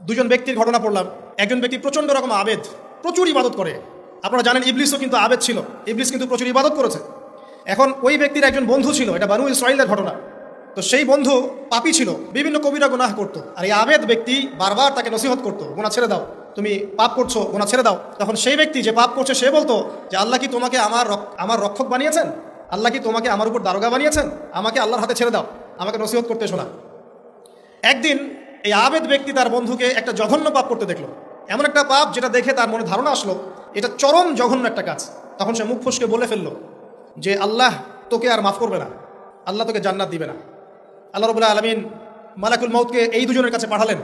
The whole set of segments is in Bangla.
দুজন ব্যক্তির ঘটনা পড়লাম। একজন ব্যক্তি প্রচণ্ড রকম আবেদ, প্রচুর ইবাদত করে। আপনারা জানেন ইবলিসও কিন্তু আবেদ ছিল, ইবলিস কিন্তু প্রচুর ইবাদত করেছে। এখন ওই ব্যক্তির একজন বন্ধু ছিল, এটা বানু ইসরাইলের ঘটনা। তো সেই বন্ধু পাপী ছিল, বিভিন্ন কবিরা গুনাহ করতো। আর এই আবেদ ব্যক্তি বারবার তাকে নসিহত করতো, গুনাহ ছেড়ে দাও, তুমি পাপ করছো, গুনাহ ছেড়ে দাও। তখন সেই ব্যক্তি যে পাপ করছে সে বলতো যে আল্লাহ কি তোমাকে আমার রক্ষক বানিয়েছেন? আল্লাহ কি তোমাকে আমার উপর দারোগা বানিয়েছেন? আমাকে আল্লাহর হাতে ছেড়ে দাও, আমাকে নসিহত করতে শোনা। একদিন এই আবেদ ব্যক্তি তার বন্ধুকে একটা জঘন্য পাপ করতে দেখলো, এমন একটা পাপ যেটা দেখে তার মনে ধারণা আসলো এটা চরম জঘন্য একটা কাজ। তখন সে মুখ ফসকে বলে ফেললো যে আল্লাহ তোকে আর মাফ করবে না, আল্লাহ তোকে জান্নাত দিবে না। আল্লাহ রাব্বুল আলামিন মালাকুল মউতকে এই দুজনের কাছে পাঠালেন,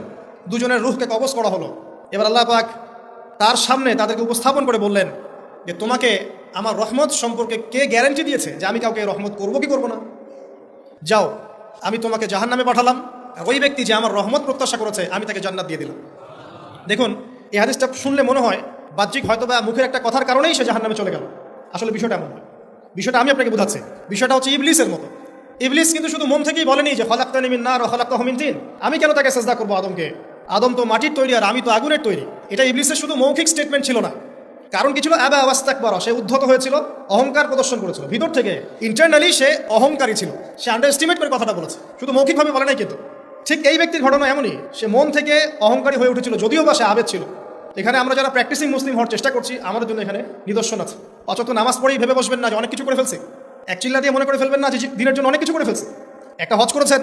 দুজনের রূহকে কবজ করা হলো। এবার আল্লাহ পাক তার সামনে তাদেরকে উপস্থাপন করে বললেন যে তোমাকে আমার রহমত সম্পর্কে কে গ্যারান্টি দিয়েছে যে আমি কাউকে রহমত করবো কি করবো না? যাও, আমি তোমাকে জাহান্নামে পাঠালাম, আর ওই ব্যক্তি যে আমার রহমত প্রত্যাশা করেছে আমি তাকে জান্নাত দিয়ে দিলাম। দেখুন, এই হাদিসটা শুনলে মনে হয় বাহ্যিক হয়তো বা মুখের একটা কথার কারণেই সে জাহান্নামে চলে গেল। আসলে বিষয়টা এমন নয়। বিষয়টা আমি আপনাকে বোঝাচ্ছি। বিষয়টা হচ্ছে ইবলিসের মতো। ইবলিস কিন্তু শুধু মন থেকেই বলেনি যে খলাকতানি মিন নার ওয়া খলাকতাহু মিন তিন, আমি কেন তাকে সিজদা করবো আদমকে, আদম তো মাটির তৈরি আর আমি তো আগুনের তৈরি। এটা ইবলিসের শুধু মৌখিক স্টেটমেন্ট ছিল না, কারণ কি ছিল? আবা ওয়াস্তাকবারা, সে উদ্ধত হয়েছিল, অহংকার প্রদর্শন করেছিল। ভিতর থেকে ইন্টারনালি সে অহংকারী ছিল, সে আন্ডার এস্টিমেট করে কথাটা বলেছে, শুধু মৌখিকভাবে বলে নাই। কিন্তু ঠিক এই ব্যক্তির ঘটনা এমনই, সে মন থেকে অহংকারী হয়ে উঠেছিল, যদিও বা সে আবেদ ছিল। এখানে আমরা যারা প্র্যাকটিসিং মুসলিম হওয়ার চেষ্টা করছি আমাদের জন্য এখানে নিদর্শন আছে। অচত নামাজ পড়েই ভেবে বসবেন না যে অনেক কিছু করে ফেলছে, এক চিল্লা দিয়ে মনে করে ফেলবেন না যে দিনের জন্য অনেক কিছু করে ফেলছে। একটা হজ করেছেন,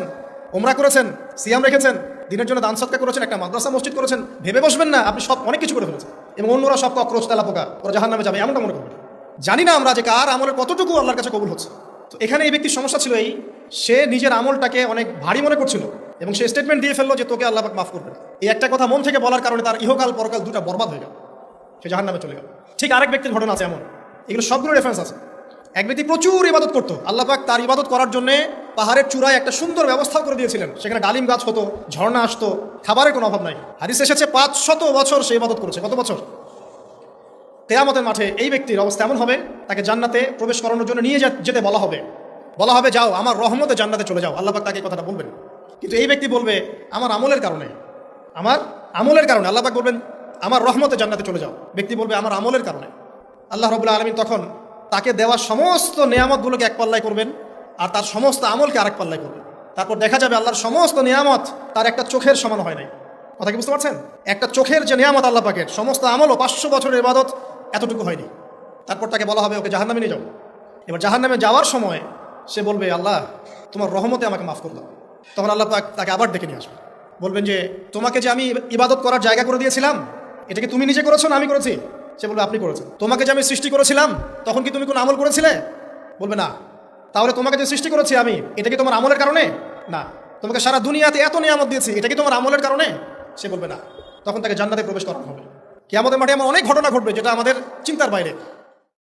ওমরা করেছেন, সিয়াম রেখেছেন, দিনের জন্য দান সদকা করেছেন, একটা মাদ্রাসা মসজিদ করেছেন, ভেবে বসবেন না আপনি সব অনেক কিছু করে ফেলেছেন এবং অন্যরা সব কক্রোচ তেলা পোকা, ওরা জাহান্নামে যাবে, এমনটা মনে করবেন। জানি না আমরা যে কার আমলের কতটুকু আল্লাহর কাছে কবুল হচ্ছে। তো এখানে এই ব্যক্তির সমস্যা ছিল এই, সে নিজের আমলটাকে অনেক ভারী মনে করছিল এবং সে স্টেটমেন্ট দিয়ে ফেললো যে তোকে আল্লাহ পাক মাফ করবে। এই একটা কথা মন থেকে বলার কারণে তার ইহকাল পরকাল দুটা বরবাদ হয়ে গেল, সে জাহান্নামে চলে গেল। ঠিক আরেক ব্যক্তির ঘটনা আছে এমন, এগুলো সবগুলো রেফারেন্স আছে। এক ব্যক্তি প্রচুর ইবাদত করতো, আল্লাহ পাক তার ইবাদত করার জন্য পাহাড়ের চূড়ায় একটা সুন্দর ব্যবস্থাও করে দিয়েছিলেন, সেখানে ডালিম গাছ হতো, ঝর্ণা আসতো, খাবারের কোনো অভাব নাই। হাদিস এসেছে 500 বছর সে ইবাদত করেছে। কত বছর? কিয়ামতের মাঠে এই ব্যক্তির অবস্থা এমন হবে, তাকে জান্নাতে প্রবেশ করানোর জন্য নিয়ে যেতে বলা হবে যাও আমার রহমতে জান্নাতে চলে যাও। আল্লাহ পাক তাকে কথাটা বলবেন, কিন্তু এই ব্যক্তি বলবে আমার আমলের কারণে আল্লাহ পাক বলবেন আমার রহমতে জান্নাতে চলে যাও। ব্যক্তি বলবে আমার আমলের কারণে। আল্লাহ রাব্বুল আলামিন তখন তাকে দেওয়া সমস্ত নেয়ামতগুলোকে এক পাল্লায় করবেন আর তার সমস্ত আমলকে আরেক পাল্লায় করবেন। তারপর দেখা যাবে আল্লাহর সমস্ত নিয়ামত তার একটা চোখের সমান হয় নাই। কথা কি বুঝতে পারছেন? একটা চোখের যে নিয়ামত আল্লাহ পাকের, সমস্ত আমলও 500 বছরের ইবাদত এতটুকু হয়নি। তারপর তাকে বলা হবে ওকে জাহান্নামে নিয়ে যাও। এবার জাহান্নামে যাওয়ার সময় সে বলবে আল্লাহ তোমার রহমতে আমাকে মাফ করলাম। তখন আল্লাহ পাক তাকে আবার ডেকে নিয়ে আসবে, বলবেন যে তোমাকে যে আমি ইবাদত করার জায়গা করে দিয়েছিলাম এটা কি তুমি নিজে করেছো না আমি করেছি? সে বলবে আপনি করেছেন। তোমাকে যে আমি সৃষ্টি করেছিলাম তখন কি তুমি কোনো আমল করেছিলে? বলবে না। তাহলে তোমাকে যে সৃষ্টি করেছি আমি, এটা কি তোমার আমলের কারণে? না। তোমাকে সারা দুনিয়াতে এত নিয়ামত দিয়েছি, এটা কি তোমার আমলের কারণে? সে বলবে না। তখন তাকে জান্নাতে প্রবেশ করানো হবে। কিয়ামতের মাঠে এমন অনেক ঘটনা ঘটবে যেটা আমাদের চিন্তার বাইরে।